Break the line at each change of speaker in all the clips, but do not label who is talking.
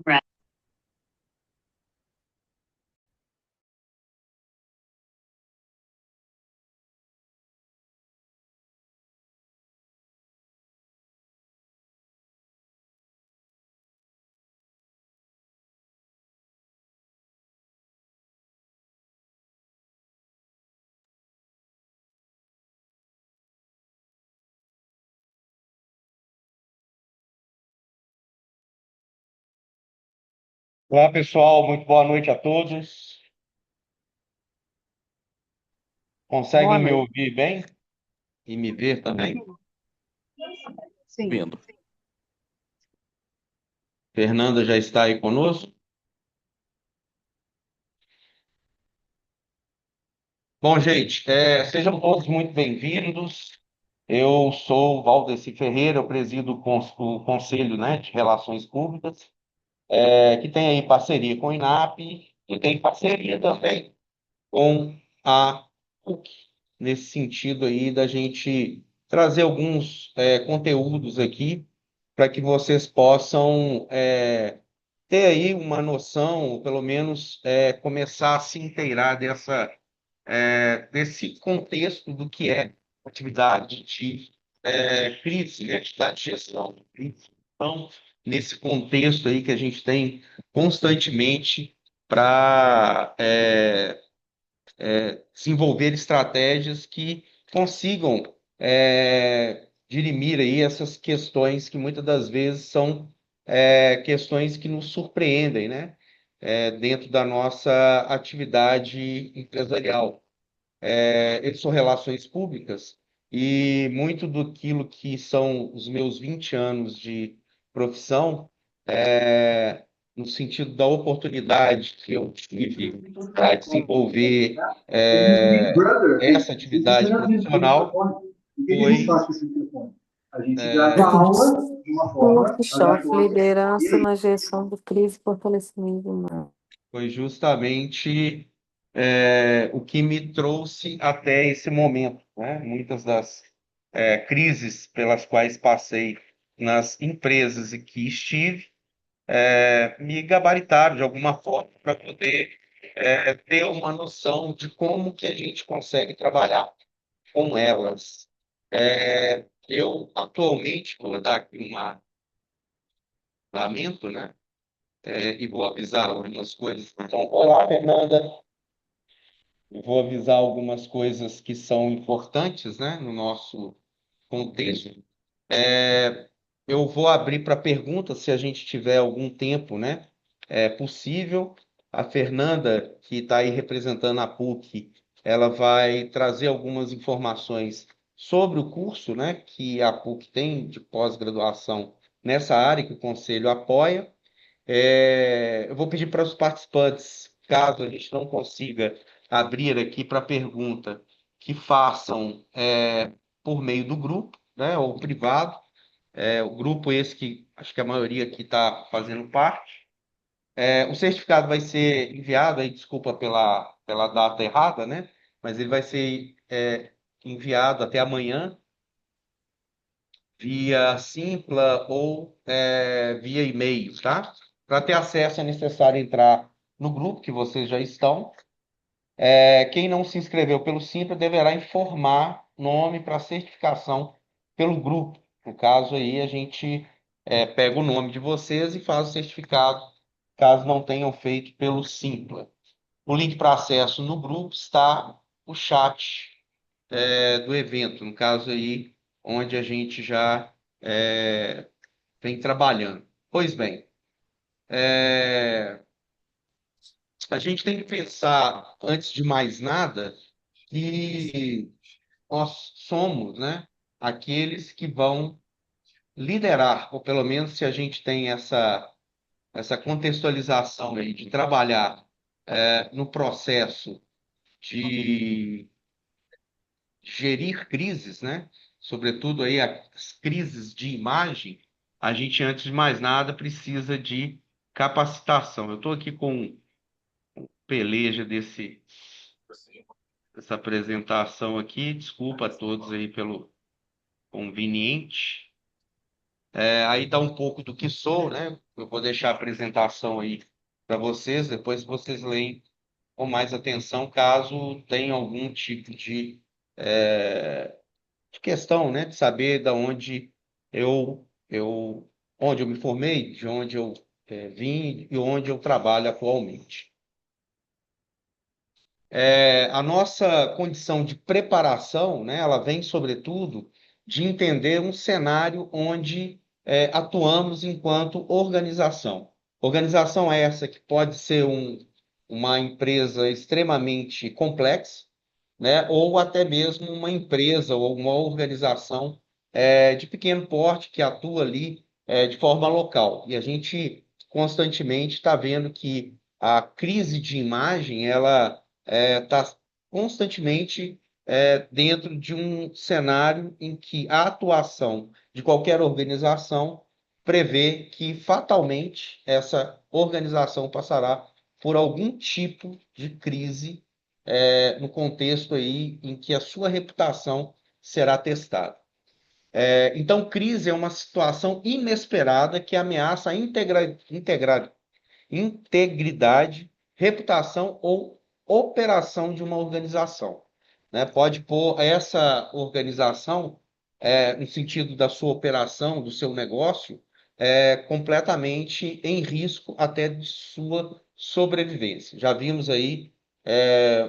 Right.
Olá, pessoal, muito boa noite a todos.
Boa
Conseguem me
noite.
ouvir bem e me ver também?
Sim.
Vendo. Fernanda já está aí conosco? Bom, gente, sejam todos muito bem-vindos. Eu sou o Valdeci Ferreira, eu presido o Conselho, né, de Relações Públicas, que tem aí parceria com o INAP e tem parceria também com a PUC, nesse sentido aí da gente trazer alguns conteúdos aqui para que vocês possam ter aí uma noção, ou pelo menos começar a se inteirar desse contexto do que é atividade de crise, né, atividade de gestão de crise. Então, nesse contexto aí que a gente tem constantemente para desenvolver estratégias que consigam dirimir aí essas questões que muitas das vezes são questões que nos surpreendem, né? Dentro da nossa atividade empresarial. Eu sou relações públicas e muito que são os meus 20 anos de profissão, é, no sentido da oportunidade que eu tive para desenvolver essa atividade profissional, foi
Workshop, liderança na gestão de crise e fortalecimento humano.
foi justamente o que me trouxe até esse momento, né? Muitas das crises pelas quais passei nas empresas em que estive me gabaritaram de alguma forma para poder ter uma noção de como que a gente consegue trabalhar com elas. Eu atualmente vou dar aqui um lamento, né? E vou avisar algumas coisas. Então, olá, Fernanda. Eu vou avisar algumas coisas que são importantes, né, no nosso contexto. Eu vou abrir para perguntas se a gente tiver algum tempo, né, possível. A Fernanda, que está aí representando a PUC, ela vai trazer algumas informações sobre o curso, né, que a PUC tem de pós-graduação nessa área que o Conselho apoia. Eu vou pedir para os participantes, caso a gente não consiga abrir aqui para pergunta, que façam por meio do grupo, né, ou privado. O grupo esse que acho que a maioria aqui está fazendo parte. O certificado vai ser enviado, aí, desculpa pela data errada, né? Mas ele vai ser enviado até amanhã via Simpla ou via e-mail, tá? Para ter acesso é necessário entrar no grupo que vocês já estão. Quem não se inscreveu pelo Simpla deverá informar nome para certificação pelo grupo. No caso aí, a gente pega o nome de vocês e faz o certificado, caso não tenham feito pelo Simpla. O link para acesso no grupo está no chat do evento, no caso aí, onde a gente já vem trabalhando. Pois bem, é, a gente tem que pensar, antes de mais nada, que nós somos, né, aqueles que vão liderar, ou pelo menos se a gente tem essa contextualização aí de trabalhar no processo de gerir crises, né? Sobretudo aí as crises de imagem, a gente, antes de mais nada, precisa de capacitação. Eu estou aqui com peleja dessa apresentação aqui. Desculpa a todos aí pelo conveniente. Aí dá um pouco do que sou, né? Eu vou deixar a apresentação aí para vocês, depois vocês leem com mais atenção, caso tenham algum tipo de questão, né? De saber da onde onde eu me formei, de onde eu vim e onde eu trabalho atualmente. A nossa condição de preparação, né, ela vem, sobretudo, de entender um cenário onde atuamos enquanto organização. Organização essa que pode ser uma empresa extremamente complexa, né, ou até mesmo uma empresa ou uma organização de pequeno porte que atua ali de forma local. E a gente constantemente está vendo que a crise de imagem, ela está constantemente dentro de um cenário em que a atuação de qualquer organização prevê que fatalmente essa organização passará por algum tipo de crise no contexto aí em que a sua reputação será testada. Então, crise é uma situação inesperada que ameaça a integridade, reputação ou operação de uma organização, né? Pode pôr essa organização, no sentido da sua operação, do seu negócio, completamente em risco até de sua sobrevivência. Já vimos aí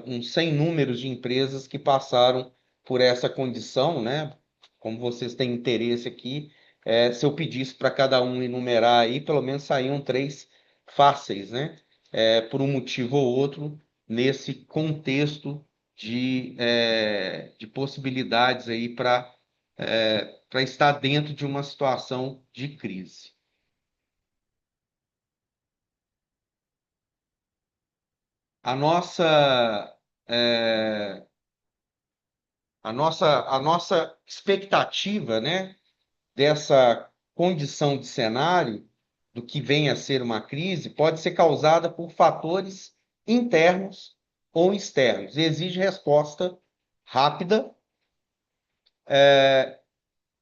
um sem números de empresas que passaram por essa condição, né? Como vocês têm interesse aqui, se eu pedisse para cada um enumerar aí, pelo menos saíam três fáceis, né? Por um motivo ou outro, nesse contexto de possibilidades aí para estar dentro de uma situação de crise. A nossa, é, a nossa expectativa, né, dessa condição de cenário, do que vem a ser uma crise, pode ser causada por fatores internos ou externos, e exige resposta rápida,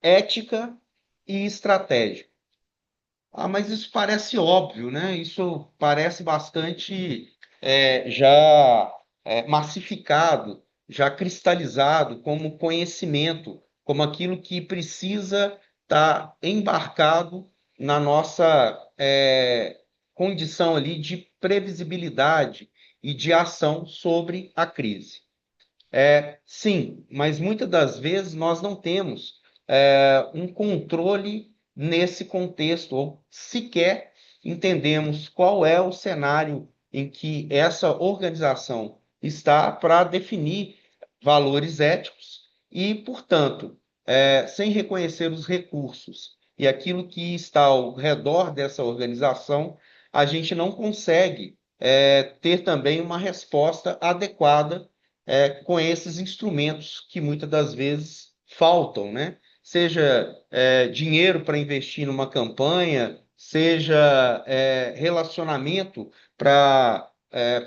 ética e estratégica. Ah, mas isso parece óbvio, né? Isso parece bastante já massificado, já cristalizado como conhecimento, como aquilo que precisa estar embarcado na nossa condição ali de previsibilidade e de ação sobre a crise. Sim, mas muitas das vezes nós não temos um controle nesse contexto, ou sequer entendemos qual é o cenário em que essa organização está para definir valores éticos e, portanto, sem reconhecer os recursos e aquilo que está ao redor dessa organização, a gente não consegue ter também uma resposta adequada com esses instrumentos que muitas das vezes faltam, né? Seja dinheiro para investir numa campanha, seja relacionamento para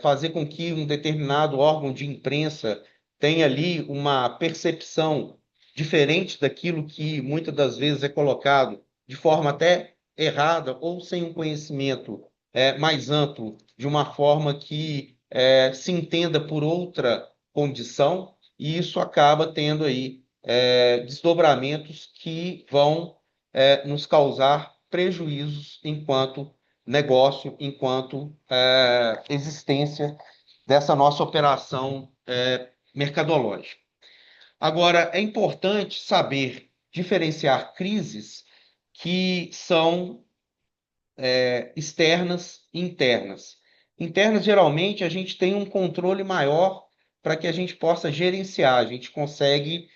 fazer com que um determinado órgão de imprensa tenha ali uma percepção diferente daquilo que muitas das vezes é colocado de forma até errada ou sem um conhecimento mais amplo, de uma forma que se entenda por outra condição, e isso acaba tendo aí desdobramentos que vão nos causar prejuízos enquanto negócio, enquanto existência dessa nossa operação mercadológica. Agora, é importante saber diferenciar crises que são externas e internas. Internas, geralmente, a gente tem um controle maior para que a gente possa gerenciar, a gente consegue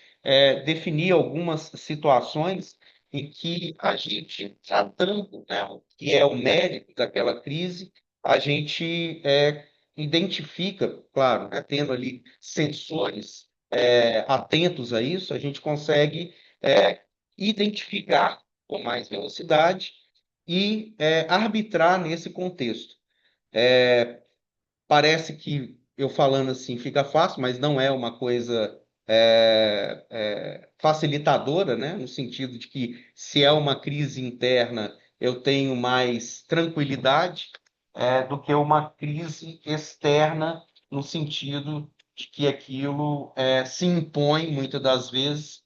definir algumas situações em que a gente, tratando, né, o que é o mérito daquela crise, a gente identifica, claro, né, tendo ali sensores atentos a isso, a gente consegue identificar com mais velocidade e arbitrar nesse contexto. Parece que eu falando assim fica fácil, mas não é uma coisa facilitadora, né? No sentido de que se é uma crise interna, eu tenho mais tranquilidade, do que uma crise externa, no sentido de que aquilo se impõe, muitas das vezes,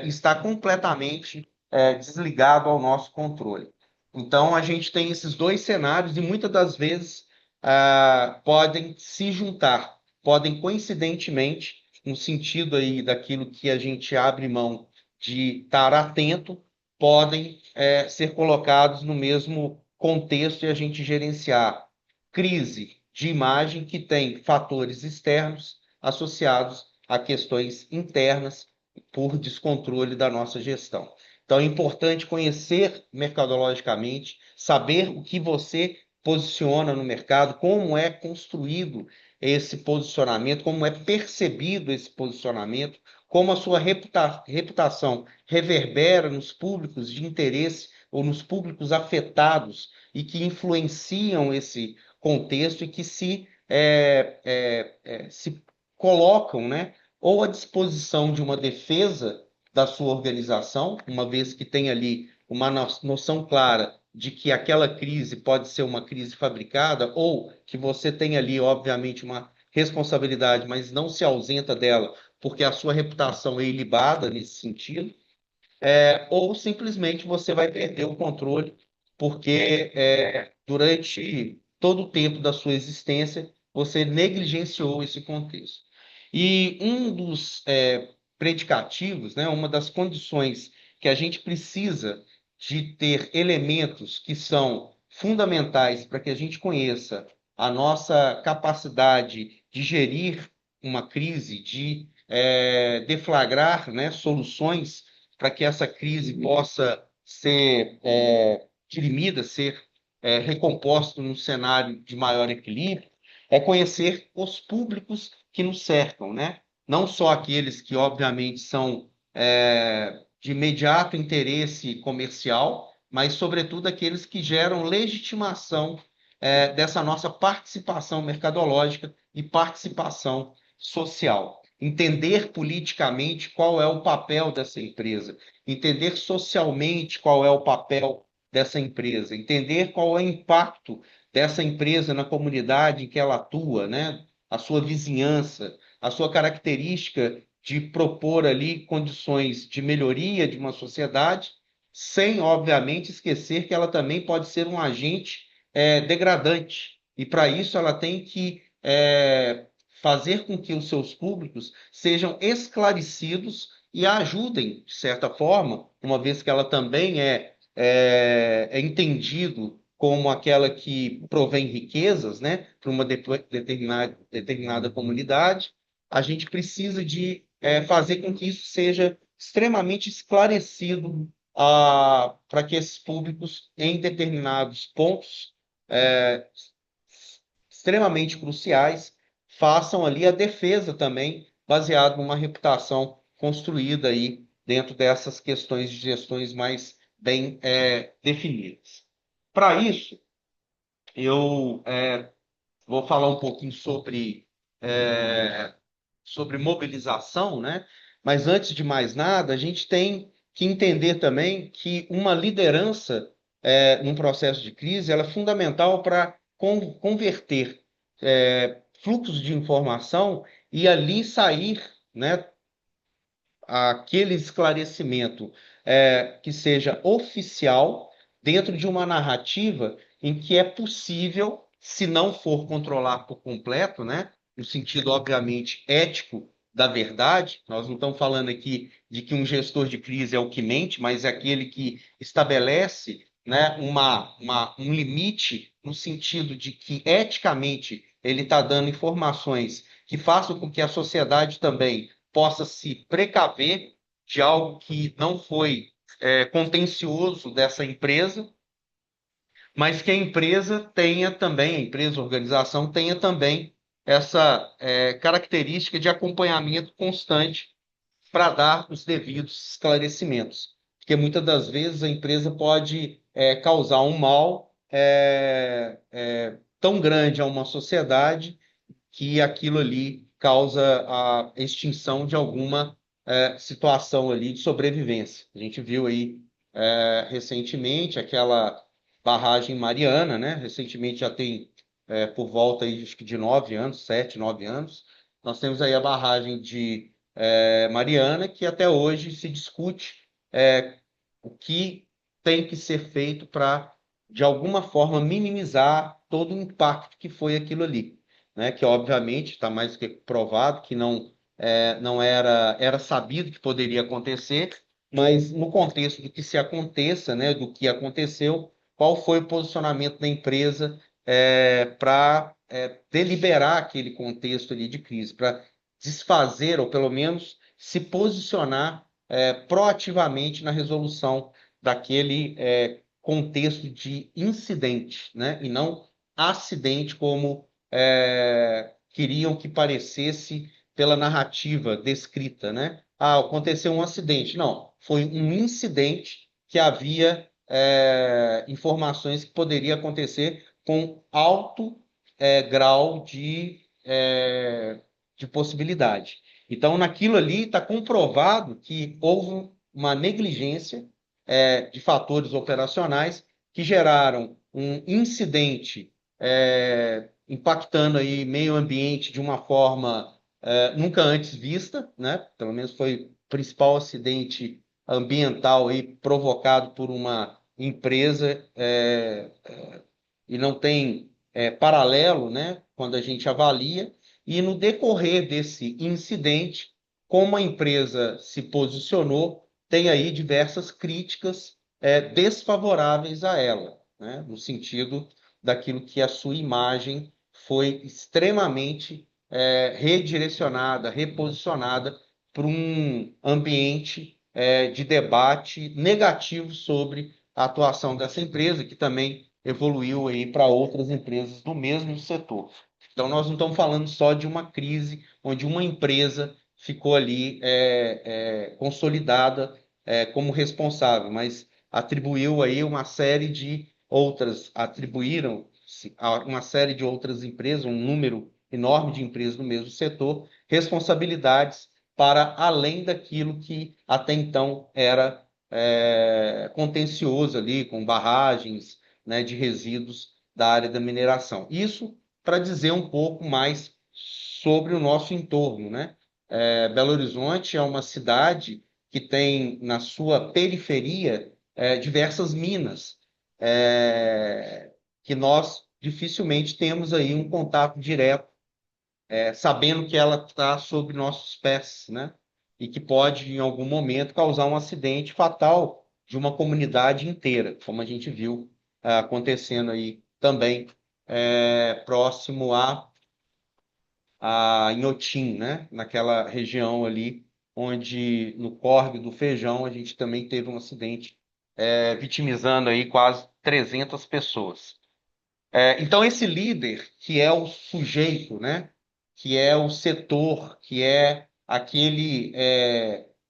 está completamente desligado ao nosso controle. Então, a gente tem esses dois cenários e muitas das vezes podem se juntar, podem coincidentemente, no sentido aí daquilo que a gente abre mão de estar atento, podem ser colocados no mesmo contexto e a gente gerenciar crise de imagem que tem fatores externos associados a questões internas por descontrole da nossa gestão. Então, é importante conhecer mercadologicamente, saber o que você posiciona no mercado, como é construído esse posicionamento, como é percebido esse posicionamento, como a sua reputação reverbera nos públicos de interesse ou nos públicos afetados e que influenciam esse contexto e que se colocam, né, ou à disposição de uma defesa da sua organização, uma vez que tem ali uma noção clara de que aquela crise pode ser uma crise fabricada, ou que você tem ali, obviamente, uma responsabilidade, mas não se ausenta dela, porque a sua reputação é ilibada nesse sentido, ou simplesmente você vai perder o controle, porque durante todo o tempo da sua existência você negligenciou esse contexto. E um dos predicativos, né, uma das condições que a gente precisa de ter elementos que são fundamentais para que a gente conheça a nossa capacidade de gerir uma crise, de deflagrar, né, soluções para que essa crise possa ser dirimida, ser recomposta num cenário de maior equilíbrio, é conhecer os públicos que nos cercam, né? Não só aqueles que, obviamente, são de imediato interesse comercial, mas, sobretudo, aqueles que geram legitimação dessa nossa participação mercadológica e participação social. Entender politicamente qual é o papel dessa empresa, entender socialmente qual é o papel dessa empresa, entender qual é o impacto dessa empresa na comunidade em que ela atua, né? A sua vizinhança, a sua característica de propor ali condições de melhoria de uma sociedade, sem, obviamente, esquecer que ela também pode ser um agente degradante. E para isso ela tem que fazer com que os seus públicos sejam esclarecidos e a ajudem, de certa forma, uma vez que ela também é entendido como aquela que provém riquezas, né, para uma determinada comunidade, a gente precisa de fazer com que isso seja extremamente esclarecido para que esses públicos, em determinados pontos é, extremamente cruciais, façam ali a defesa também, baseado numa reputação construída aí dentro dessas questões de gestões mais bem definidas. Para isso, eu vou falar um pouquinho sobre mobilização, né? Mas antes de mais nada, a gente tem que entender também que uma liderança num processo de crise ela é fundamental para converter fluxos de informação e ali sair, né, aquele esclarecimento que seja oficial dentro de uma narrativa em que é possível, se não for controlar por completo, né, no sentido, obviamente, ético da verdade, nós não estamos falando aqui de que um gestor de crise é o que mente, mas é aquele que estabelece, né, um limite no sentido de que, eticamente, ele está dando informações que façam com que a sociedade também possa se precaver de algo que não foi contencioso dessa empresa, mas que a empresa tenha também, a empresa, a organização tenha também essa característica de acompanhamento constante para dar os devidos esclarecimentos. Porque muitas das vezes a empresa pode causar um mal tão grande a uma sociedade que aquilo ali causa a extinção de alguma situação ali de sobrevivência. A gente viu aí recentemente aquela barragem Mariana, né? Recentemente já tem por volta aí, acho que de 9 anos, 7, 9 anos. Nós temos aí a barragem de Mariana, que até hoje se discute o que tem que ser feito para, de alguma forma, minimizar todo o impacto que foi aquilo ali, né? Que obviamente está mais do que provado que não era sabido que poderia acontecer, mas no contexto do que se aconteça, né? Do que aconteceu, qual foi o posicionamento da empresa para deliberar aquele contexto ali de crise, para desfazer ou pelo menos se posicionar proativamente na resolução daquele contexto de incidente, né? E não acidente como queriam que parecesse pela narrativa descrita, né? Ah, aconteceu um acidente. Não, foi um incidente que havia informações que poderia acontecer com alto grau de possibilidade. Então, naquilo ali está comprovado que houve uma negligência de fatores operacionais que geraram um incidente impactando aí meio ambiente de uma forma nunca antes vista, né? Pelo menos foi o principal acidente ambiental aí provocado por uma empresa e não tem paralelo, né? Quando a gente avalia. E no decorrer desse incidente, como a empresa se posicionou, tem aí diversas críticas desfavoráveis a ela, né? No sentido daquilo que a sua imagem foi extremamente redirecionada, reposicionada para um ambiente de debate negativo sobre a atuação dessa empresa, que também evoluiu aí para outras empresas do mesmo setor. Então, nós não estamos falando só de uma crise onde uma empresa ficou ali consolidada como responsável, mas atribuiu aí uma série de outras, atribuíram a uma série de outras empresas, um número enorme de empresas no mesmo setor, responsabilidades para além daquilo que até então era contencioso ali, com barragens, né, de resíduos da área da mineração. Isso para dizer um pouco mais sobre o nosso entorno, né? Belo Horizonte é uma cidade que tem na sua periferia diversas minas, que nós dificilmente temos aí um contato direto, sabendo que ela está sob nossos pés, né? E que pode, em algum momento, causar um acidente fatal de uma comunidade inteira, como a gente viu acontecendo aí também próximo a Inhotim, né? Naquela região ali, onde no Córrego do Feijão a gente também teve um acidente vitimizando aí quase 300 pessoas. Então, esse líder, que é o sujeito, né? Que é o setor, que é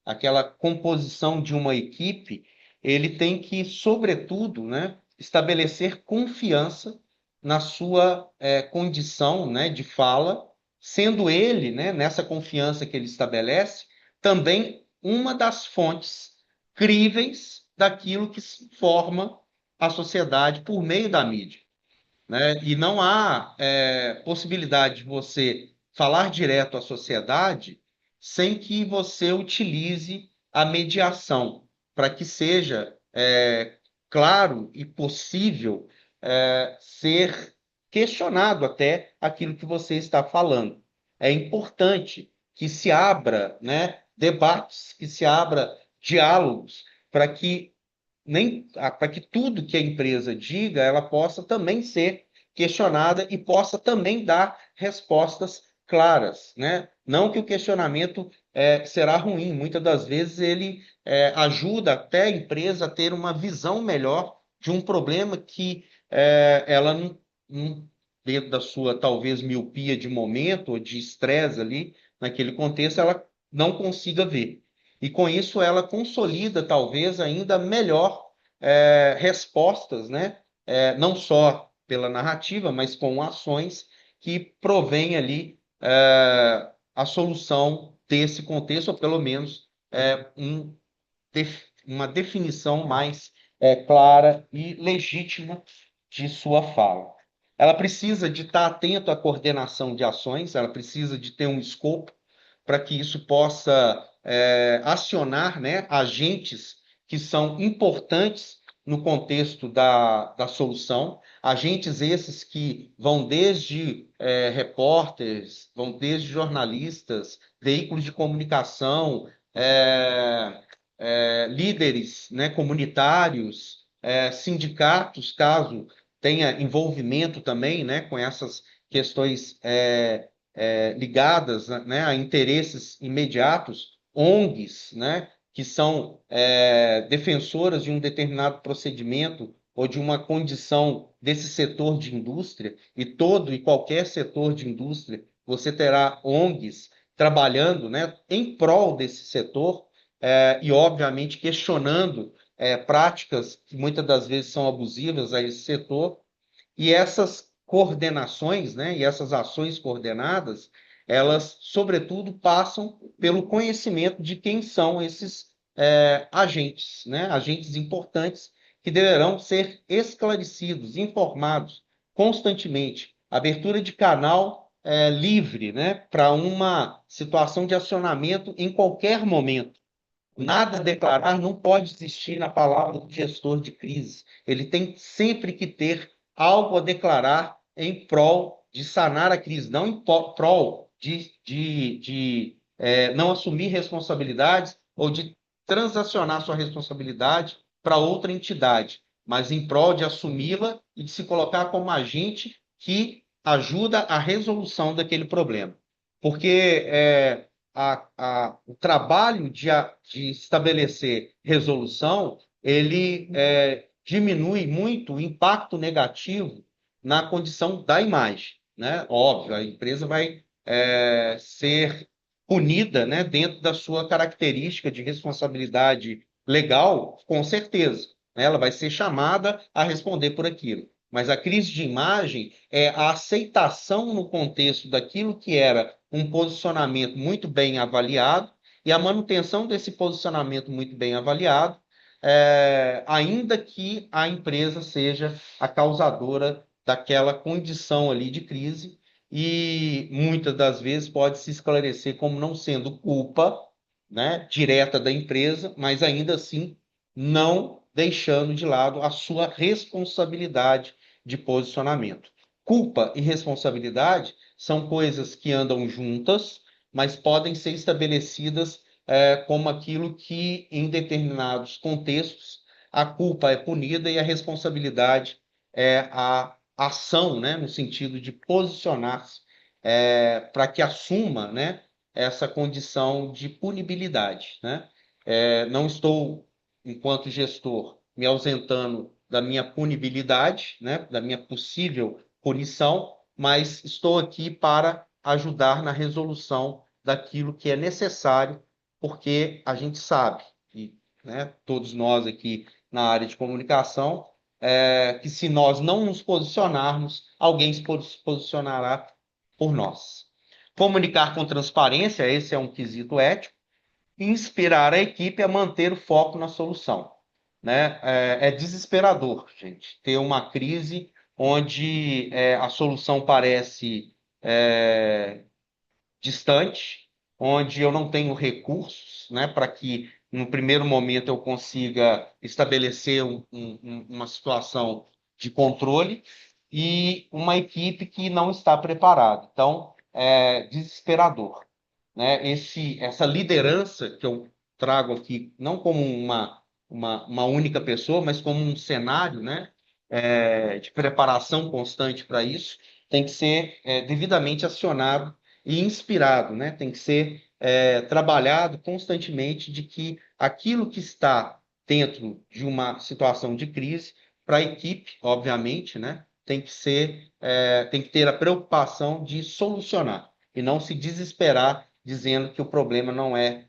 aquela composição de uma equipe, ele tem que, sobretudo, né, estabelecer confiança na sua condição, né, de fala, sendo ele, né, nessa confiança que ele estabelece, também uma das fontes críveis daquilo que se forma a sociedade por meio da mídia, né? E não há possibilidade de você falar direto à sociedade sem que você utilize a mediação, para que seja claro e possível ser questionado até aquilo que você está falando. É importante que se abra, né, debates, que se abra diálogos, para que para que tudo que a empresa diga, ela possa também ser questionada e possa também dar respostas claras, né? Não que o questionamento será ruim, muitas das vezes ele ajuda até a empresa a ter uma visão melhor de um problema que ela dentro da sua talvez miopia de momento ou de estresse ali, naquele contexto, ela não consiga ver. E com isso ela consolida talvez ainda melhor respostas, né? Não só pela narrativa, mas com ações que provêm ali a solução desse contexto, ou pelo menos uma definição mais clara e legítima de sua fala. Ela precisa de estar atento à coordenação de ações, ela precisa de ter um escopo para que isso possa acionar, né, agentes que são importantes no contexto da solução, agentes esses que vão desde repórteres, vão desde jornalistas, veículos de comunicação, líderes, né, comunitários, sindicatos, caso tenha envolvimento também, né, com essas questões ligadas, né, a interesses imediatos, ONGs, né, que são defensoras de um determinado procedimento ou de uma condição desse setor de indústria, e todo e qualquer setor de indústria, você terá ONGs trabalhando, né, em prol desse setor, e, obviamente, questionando práticas que muitas das vezes são abusivas a esse setor, e essas coordenações, né, e essas ações coordenadas, elas, sobretudo, passam pelo conhecimento de quem são esses agentes, né, agentes importantes que deverão ser esclarecidos, informados constantemente. Abertura de canal livre, né, para uma situação de acionamento em qualquer momento. Nada a declarar, não pode existir na palavra do gestor de crise. Ele tem sempre que ter algo a declarar em prol de sanar a crise, não em prol de não assumir responsabilidades ou de transacionar sua responsabilidade para outra entidade, mas em prol de assumi-la e de se colocar como agente que ajuda a resolução daquele problema. Porque o trabalho de estabelecer resolução, ele diminui muito o impacto negativo na condição da imagem, né? Óbvio, a empresa vai ser punida, né, dentro da sua característica de responsabilidade legal, com certeza, né? Ela vai ser chamada a responder por aquilo. Mas a crise de imagem é a aceitação no contexto daquilo que era um posicionamento muito bem avaliado e a manutenção desse posicionamento muito bem avaliado, ainda que a empresa seja a causadora daquela condição ali de crise, e muitas das vezes pode se esclarecer como não sendo culpa, né, direta da empresa, mas ainda assim não deixando de lado a sua responsabilidade de posicionamento. Culpa e responsabilidade são coisas que andam juntas, mas podem ser estabelecidas como aquilo que, em determinados contextos, a culpa é punida e a responsabilidade é a ação, né, no sentido de posicionar-se para que assuma, né, essa condição de punibilidade, né? Não estou, enquanto gestor, me ausentando da minha punibilidade, né, da minha possível punição, mas estou aqui para ajudar na resolução daquilo que é necessário, porque a gente sabe, e, né, todos nós aqui na área de comunicação, que se nós não nos posicionarmos, alguém se posicionará por nós. Comunicar com transparência, esse é um quesito ético, e inspirar a equipe a manter o foco na solução, né? É desesperador, gente, ter uma crise onde a solução parece distante, onde eu não tenho recursos, né, para que no primeiro momento eu consiga estabelecer uma situação de controle, e uma equipe que não está preparada. Então, é desesperador, né? Essa liderança que eu trago aqui, não como uma única pessoa, mas como um cenário, né, de preparação constante para isso, tem que ser devidamente acionado e inspirado, né? Tem que ser trabalhado constantemente de que aquilo que está dentro de uma situação de crise, para a equipe, obviamente, né, tem que ter a preocupação de solucionar e não se desesperar dizendo que o problema não é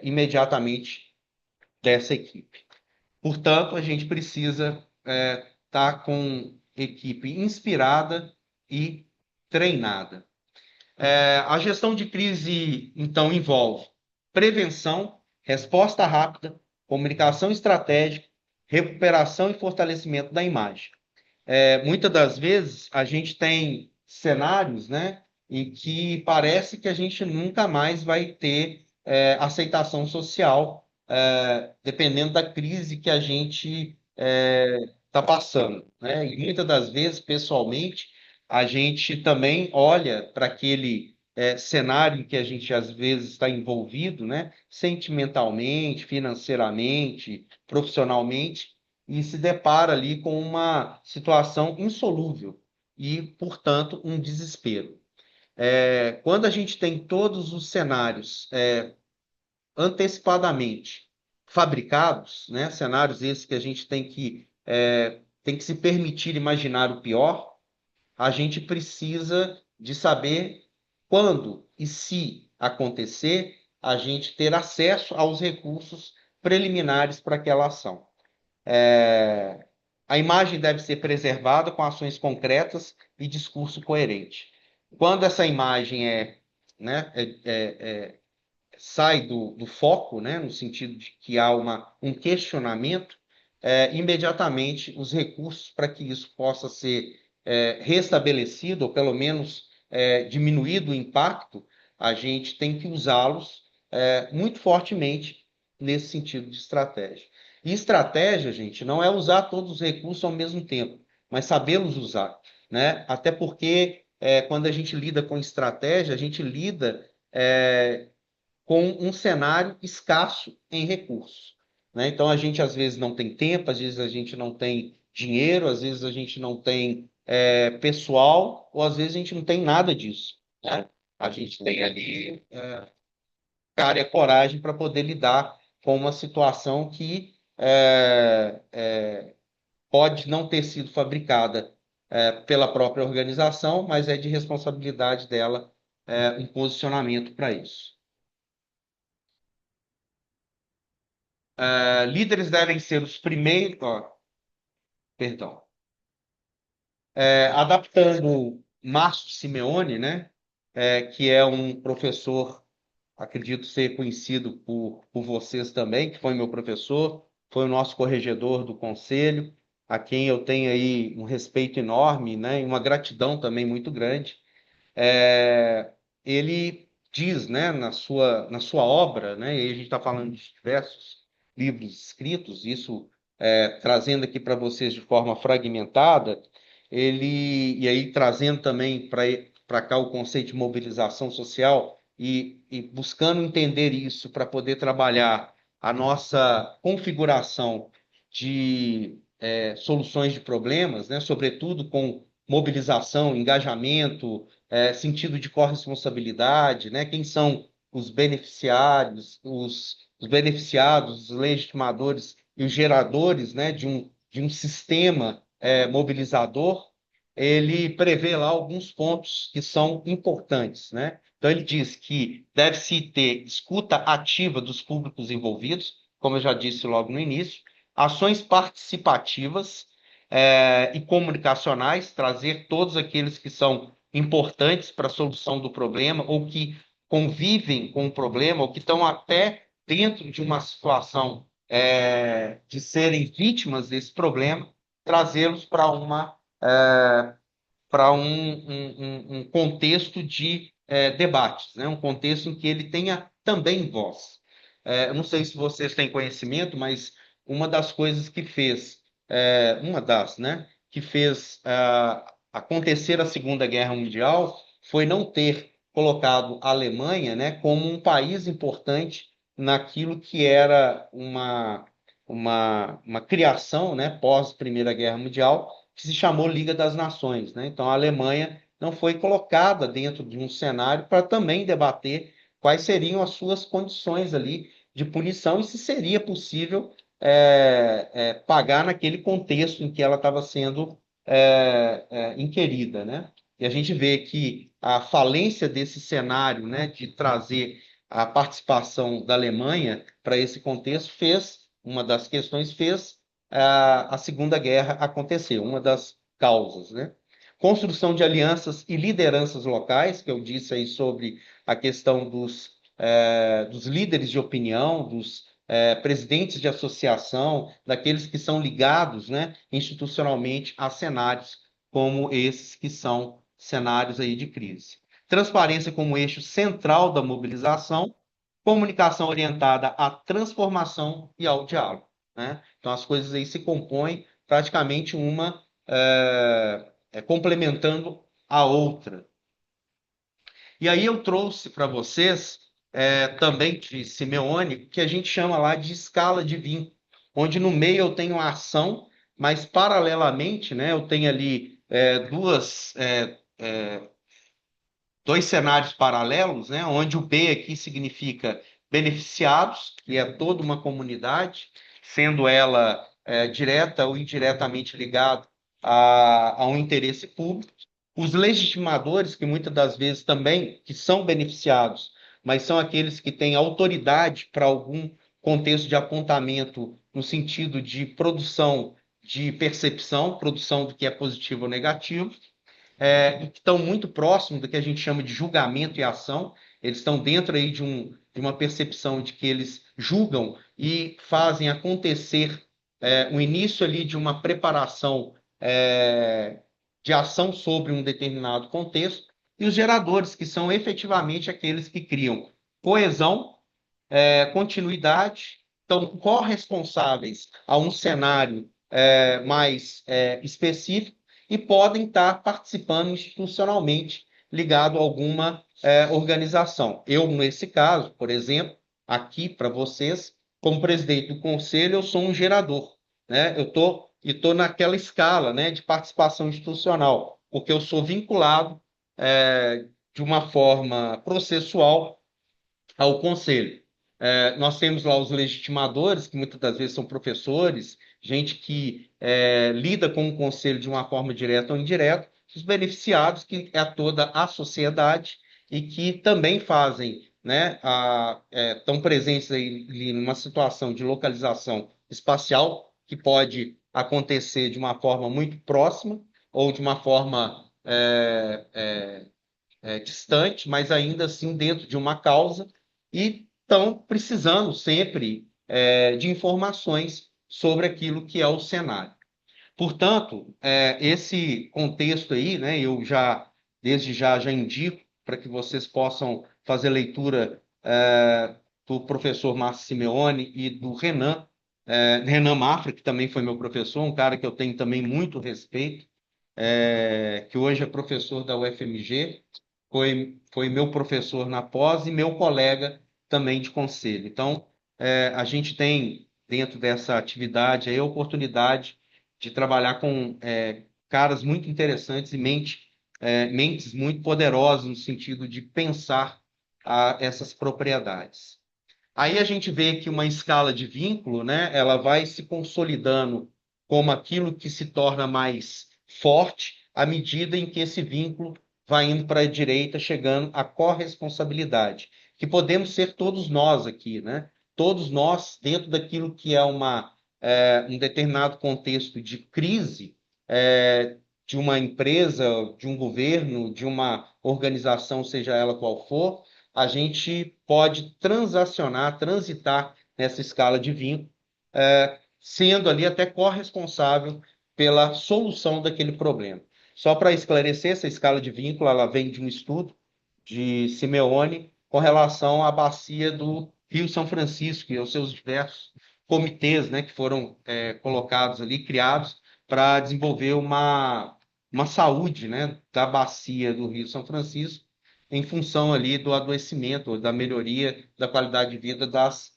imediatamente dessa equipe. Portanto, a gente precisa estar com equipe inspirada e treinada. A gestão de crise, então, envolve prevenção, resposta rápida, comunicação estratégica, recuperação e fortalecimento da imagem. Muitas das vezes a gente tem cenários, né, em que parece que a gente nunca mais vai ter aceitação social, dependendo da crise que a gente está passando, né? E muitas das vezes, pessoalmente, a gente também olha para aquele cenário em que a gente às vezes está envolvido, né, sentimentalmente, financeiramente, profissionalmente, e se depara ali com uma situação insolúvel e, portanto, um desespero. Quando a gente tem todos os cenários antecipadamente fabricados, né, cenários esses que a gente tem que se permitir imaginar o pior, a gente precisa de saber quando e se acontecer, a gente ter acesso aos recursos preliminares para aquela ação. A imagem deve ser preservada com ações concretas e discurso coerente. Quando essa imagem né, sai do foco, né, no sentido de que há um questionamento, imediatamente os recursos para que isso possa ser restabelecido, ou pelo menos diminuído o impacto, a gente tem que usá-los muito fortemente nesse sentido de estratégia. E estratégia, gente, não é usar todos os recursos ao mesmo tempo, mas sabê-los usar, né? Até porque quando a gente lida com estratégia, a gente lida com um cenário escasso em recursos, né? Então a gente às vezes não tem tempo, às vezes a gente não tem dinheiro, às vezes a gente não tem pessoal, ou às vezes a gente não tem nada disso, né? A gente tem ali cara e coragem para poder lidar com uma situação que pode não ter sido fabricada pela própria organização, mas é de responsabilidade dela um posicionamento para isso. Líderes devem ser os primeiros. Perdão. Adaptando Márcio Simeone, né, que é um professor, acredito ser conhecido por vocês também, que foi meu professor, foi o nosso corregedor do conselho, a quem eu tenho aí um respeito enorme, né, e uma gratidão também muito grande. Ele diz, né, na sua obra, né, e a gente está falando de diversos livros escritos, isso trazendo aqui para vocês de forma fragmentada, e aí trazendo também para cá o conceito de mobilização social e buscando entender isso para poder trabalhar a nossa configuração de soluções de problemas, né, sobretudo com mobilização, engajamento, sentido de corresponsabilidade, né? Quem são os beneficiários, os beneficiados, os legitimadores e os geradores, né, de um sistema mobilizador. Ele prevê lá alguns pontos que são importantes, né? Então, ele diz que deve-se ter escuta ativa dos públicos envolvidos, como eu já disse logo no início, ações participativas e comunicacionais, trazer todos aqueles que são importantes para a solução do problema ou que convivem com o problema ou que estão até dentro de uma situação de serem vítimas desse problema, trazê-los para um contexto de debates, né? Um contexto em que ele tenha também voz. Eu não sei se vocês têm conhecimento, mas uma das coisas que fez, né, que fez acontecer a Segunda Guerra Mundial foi não ter colocado a Alemanha, né, como um país importante naquilo que era uma criação, né, pós Primeira Guerra Mundial, que se chamou Liga das Nações, né? Então, a Alemanha não foi colocada dentro de um cenário para também debater quais seriam as suas condições ali de punição e se seria possível pagar naquele contexto em que ela estava sendo inquirida, né? E a gente vê que a falência desse cenário, né, de trazer a participação da Alemanha para esse contexto uma das questões fez a Segunda Guerra acontecer, uma das causas, né? construção de alianças e lideranças locais, que eu disse aí sobre a questão dos líderes de opinião, dos presidentes de associação, daqueles que são ligados, né, institucionalmente a cenários como esses que são cenários aí de crise. Transparência como eixo central da mobilização, comunicação orientada à transformação e ao diálogo, né? Então, as coisas aí se compõem praticamente uma complementando a outra. E aí eu trouxe para vocês também de Simeone, que a gente chama lá de escala de vínculo, onde no meio eu tenho a ação, mas paralelamente, né, eu tenho ali dois cenários paralelos, né, onde o B aqui significa beneficiados, que é toda uma comunidade, sendo ela direta ou indiretamente ligada a um interesse público. Os legitimadores, que muitas das vezes também que são beneficiados, mas são aqueles que têm autoridade para algum contexto de apontamento no sentido de produção de percepção, produção do que é positivo ou negativo, e que estão muito próximos do que a gente chama de julgamento e ação. Eles estão dentro aí de uma percepção de que eles julgam e fazem acontecer o início ali de uma preparação de ação sobre um determinado contexto, e os geradores, que são efetivamente aqueles que criam coesão, continuidade, estão corresponsáveis a um cenário mais específico e podem estar participando institucionalmente ligado a alguma organização. Eu, nesse caso, por exemplo, aqui para vocês, como presidente do conselho, eu sou um gerador, né? Eu estou naquela escala, né, de participação institucional, porque eu sou vinculado de uma forma processual ao conselho. Nós temos lá os legitimadores, que muitas das vezes são professores, gente que lida com o conselho de uma forma direta ou indireta, os beneficiados, que é toda a sociedade e que também fazem, né, estão presentes aí numa situação de localização espacial, que pode acontecer de uma forma muito próxima ou de uma forma distante, mas ainda assim dentro de uma causa, e estão precisando sempre de informações sobre aquilo que é o cenário. Portanto, esse contexto aí, né, eu desde já indico para que vocês possam fazer leitura do professor Márcio Simeone e do Renan Mafra, que também foi meu professor, um cara que eu tenho também muito respeito, que hoje é professor da UFMG, foi meu professor na pós e meu colega também de conselho. Então, a gente tem, dentro dessa atividade, a oportunidade de trabalhar com caras muito interessantes e mentes muito poderosas no sentido de pensar essas propriedades. Aí a gente vê que uma escala de vínculo, né, ela vai se consolidando como aquilo que se torna mais forte à medida em que esse vínculo vai indo para a direita, chegando à corresponsabilidade, que podemos ser todos nós aqui, né? Todos nós, dentro daquilo que é um determinado contexto de crise, de uma empresa, de um governo, de uma organização, seja ela qual for, a gente pode transitar nessa escala de vínculo, sendo ali até corresponsável pela solução daquele problema. Só para esclarecer, essa escala de vínculo, ela vem de um estudo de Simeone com relação à bacia do Rio São Francisco e aos seus diversos comitês, né, que foram colocados ali, criados para desenvolver uma saúde, né, da bacia do Rio São Francisco, em função ali do adoecimento, da melhoria da qualidade de vida das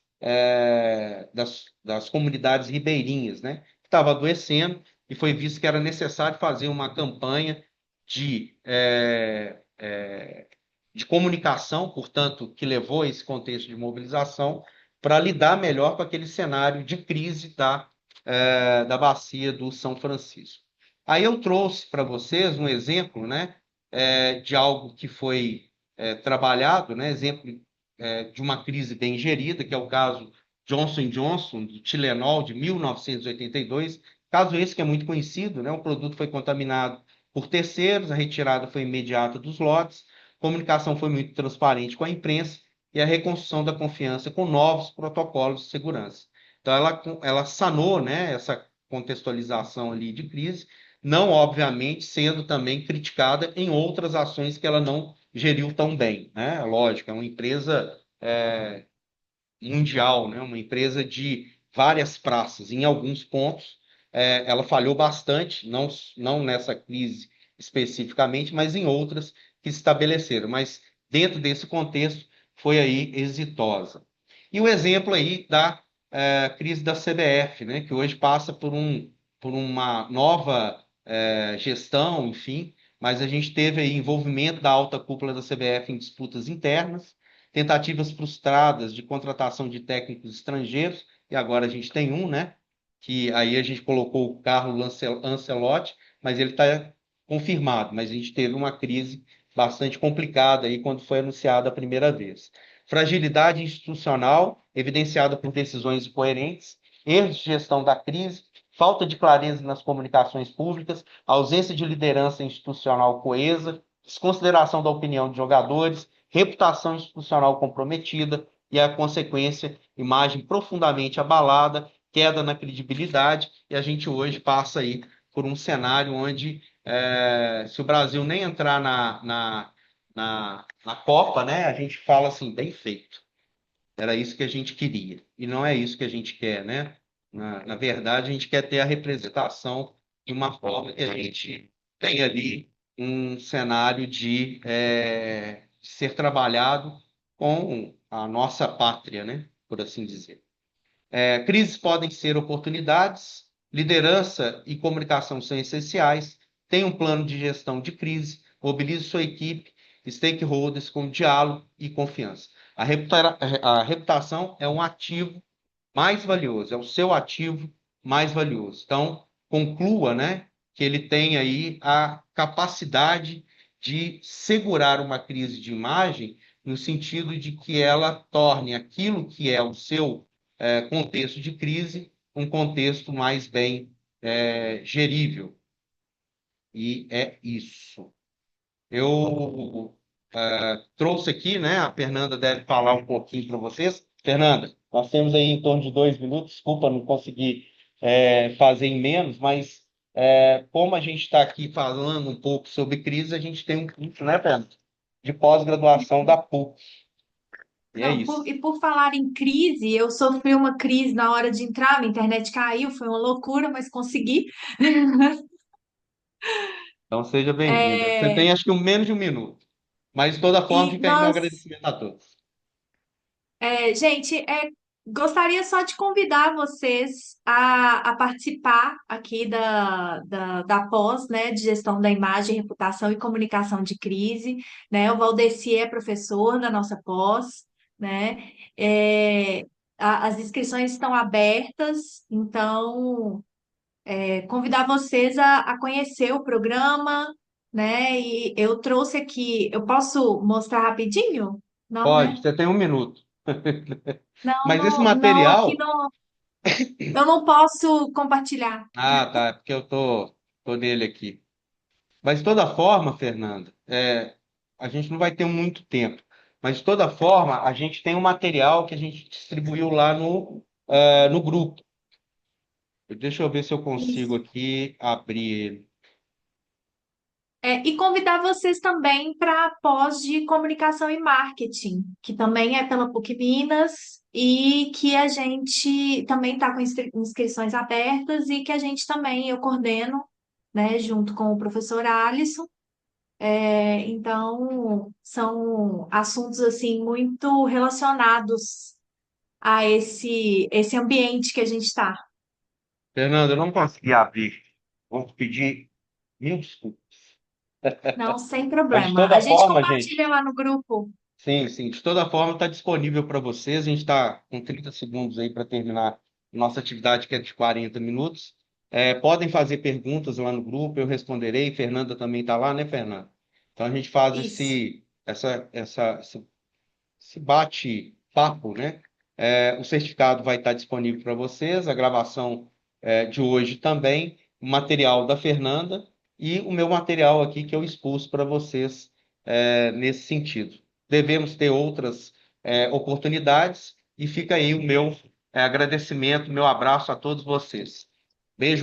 comunidades ribeirinhas, né, que estava adoecendo, e foi visto que era necessário fazer uma campanha de comunicação, portanto, que levou a esse contexto de mobilização, para lidar melhor com aquele cenário de crise da bacia do São Francisco. Aí eu trouxe para vocês um exemplo, né, de algo que foi trabalhado, né, exemplo de uma crise bem gerida, que é o caso Johnson Johnson, do Tilenol, de 1982, caso esse que é muito conhecido, né, o produto foi contaminado por terceiros, a retirada foi imediata dos lotes, a comunicação foi muito transparente com a imprensa e a reconstrução da confiança com novos protocolos de segurança. Então, ela sanou, né, essa contextualização ali de crise, não, obviamente, sendo também criticada em outras ações que ela não geriu tão bem, né? Lógico, é uma empresa mundial, né? Uma empresa de várias praças. Em alguns pontos, ela falhou bastante, não nessa crise especificamente, mas em outras que se estabeleceram. Mas dentro desse contexto, foi aí exitosa. E o exemplo aí da crise da CBF, né? Que hoje passa por uma nova gestão, enfim, mas a gente teve aí envolvimento da alta cúpula da CBF em disputas internas, tentativas frustradas de contratação de técnicos estrangeiros, e agora a gente tem um, né? Que aí a gente colocou o Carlo Ancelotti, mas ele está confirmado, mas a gente teve uma crise bastante complicada aí quando foi anunciada a primeira vez. Fragilidade institucional, evidenciada por decisões incoerentes, erros de gestão da crise, falta de clareza nas comunicações públicas, ausência de liderança institucional coesa, desconsideração da opinião de jogadores, reputação institucional comprometida e a consequência, imagem profundamente abalada, queda na credibilidade, e a gente hoje passa aí por um cenário onde, se o Brasil nem entrar na Copa, né, a gente fala assim, bem feito. Era isso que a gente queria. E não é isso que a gente quer, né? Na verdade, a gente quer ter a representação de uma forma que a gente tem ali um cenário de ser trabalhado com a nossa pátria, né? Por assim dizer. Crises podem ser oportunidades, liderança e comunicação são essenciais. Tenha um plano de gestão de crise, mobilize sua equipe, stakeholders com diálogo e confiança. A reputação é um ativo mais valioso, é o seu ativo mais valioso. Então, conclua, né, que ele tem aí a capacidade de segurar uma crise de imagem no sentido de que ela torne aquilo que é o seu contexto de crise um contexto mais bem gerível. E é isso. Eu trouxe aqui, né? A Fernanda deve falar um pouquinho para vocês. Fernanda, nós temos aí em torno de 2 minutos. Desculpa não conseguir fazer em menos, mas como a gente está aqui falando um pouco sobre crise, a gente tem um curso, né, Fernanda? De pós-graduação da PUC. E é
Não,
isso.
e por falar em crise, eu sofri uma crise na hora de entrar, minha internet caiu, foi uma loucura, mas consegui.
Então seja bem-vinda. Você
É,
tem acho que menos de 1 minuto. Mas de toda forma,
e
fica aí meu
nós,
agradecimento a todos.
gente, gostaria só de convidar vocês a participar aqui da pós, né, de gestão da imagem, reputação e comunicação de crise, né? O Valdeci é professor da nossa pós, né? É, as inscrições estão abertas, então convidar vocês a conhecer o programa, né? E eu trouxe aqui, eu posso mostrar rapidinho? Não,
Pode,
né?
você tem 1 minuto.
Não,
Mas esse
não, não, aqui
material.
não, eu não posso compartilhar.
Ah, tá. É porque eu tô nele aqui. Mas de toda forma, Fernanda, a gente não vai ter muito tempo. Mas de toda forma, a gente tem um material que a gente distribuiu lá no grupo. Deixa eu ver se eu consigo
Isso.
aqui abrir ele.
E convidar vocês também para a pós de comunicação e marketing, que também é pela PUC Minas e que a gente também está com inscrições abertas e que a gente também, eu coordeno, né, junto com o professor Alisson. Então, são assuntos assim muito relacionados a esse ambiente que a gente está.
Fernanda, eu não consegui abrir. Vou pedir mil desculpas.
Não, sem
Mas de
problema.
toda
A gente
forma,
compartilha
gente.
lá no grupo.
Sim, sim. De toda forma, está disponível para vocês. A gente está com 30 segundos aí para terminar nossa atividade, que é de 40 minutos. Podem fazer perguntas lá no grupo, eu responderei. Fernanda também está lá, né, Fernanda? Então a gente faz
Isso.
esse bate-papo, né? O certificado vai estar disponível para vocês, a gravação de hoje também, o material da Fernanda. e o meu material aqui que eu expus para vocês nesse sentido. Devemos ter outras oportunidades e fica aí o meu agradecimento, meu abraço a todos vocês. Beijo